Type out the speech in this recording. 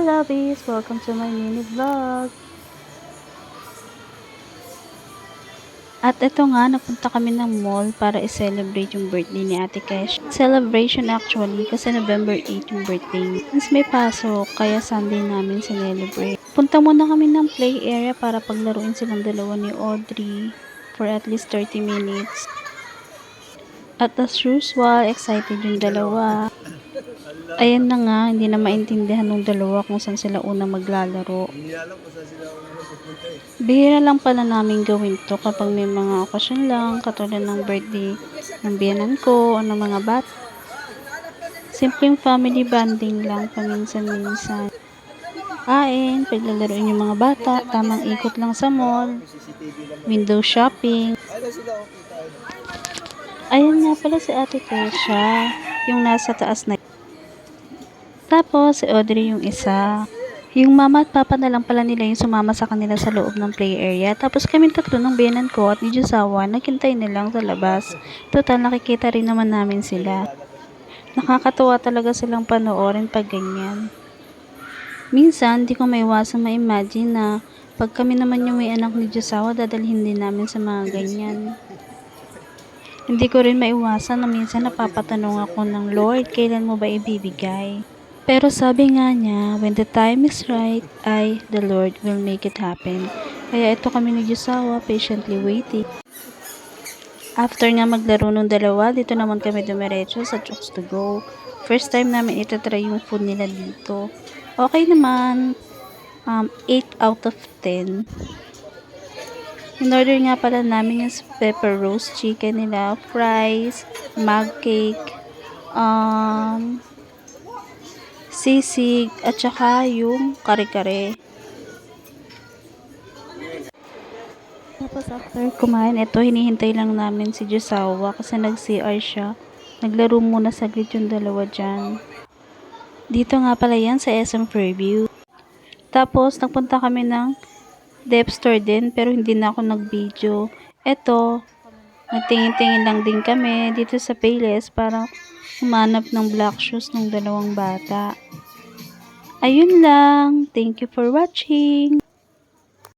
Hi lovies! Welcome to my mini vlog. At ito nga, napunta kami ng mall para i-celebrate yung birthday ni Ate Kesh. Celebration actually kasi November 8 yung birthday niya. Since may pasok, kaya Sunday namin celebrate. Punta muna kami ng play area para paglaruin silang dalawa ni Audrey for at least 30 minutes. At as usual, excited yung dalawa. Ayan na nga, hindi na maintindihan ng dalawa kung saan sila una maglalaro. Bihira lang pala namin gawin to kapag may mga okasyon lang, katulad ng birthday ng biyanan ko o ng mga bata. Simpleng family bonding lang paminsan-minsan. Kain, paglalaroin yung mga bata, tamang ikot lang sa mall, window shopping. Ayan nga pala si Ate Kesha, yung nasa taas na. Tapos, si Audrey yung isa. Yung mama at papa na lang pala nila yung sumama sa kanila sa loob ng play area. Tapos kami tatlo ng biyanan ko at ni Josawa, naghintay nilang sa labas. Total, nakikita rin naman namin sila. Nakakatuwa talaga silang panoorin pag ganyan. Minsan, di ko maiwasang ma-imagine na pag kami naman yung may anak ni Josawa, dadalhin din namin sa mga ganyan. Hindi ko rin maiwasan na minsan napapatanong ako ng Lord, kailan mo ba ibibigay? Pero sabi nga niya, when the time is right, the Lord will make it happen. Kaya ito kami ni Josawa, patiently waiting. After nga maglaro ng dalawa, dito naman kami dumiretso sa Chooks to Go. First time namin itatry yung food nila dito. Okay naman, 8 out of 10. In-order nga pala namin yung pepper roast chicken nila, fries, mug cake, sisig, at saka yung kare-kare. Tapos after kumain, ito hinihintay lang namin si Josawa kasi nag-CR siya. Naglaro muna saglit yung dalawa dyan. Dito nga pala yan sa SM Fairview. Tapos nagpunta kami ng Dep Store din pero hindi na ako nag-video. Ito, nagtingin-tingin lang din kami dito sa Payless para humanap ng black shoes ng dalawang bata. Ayun lang. Thank you for watching.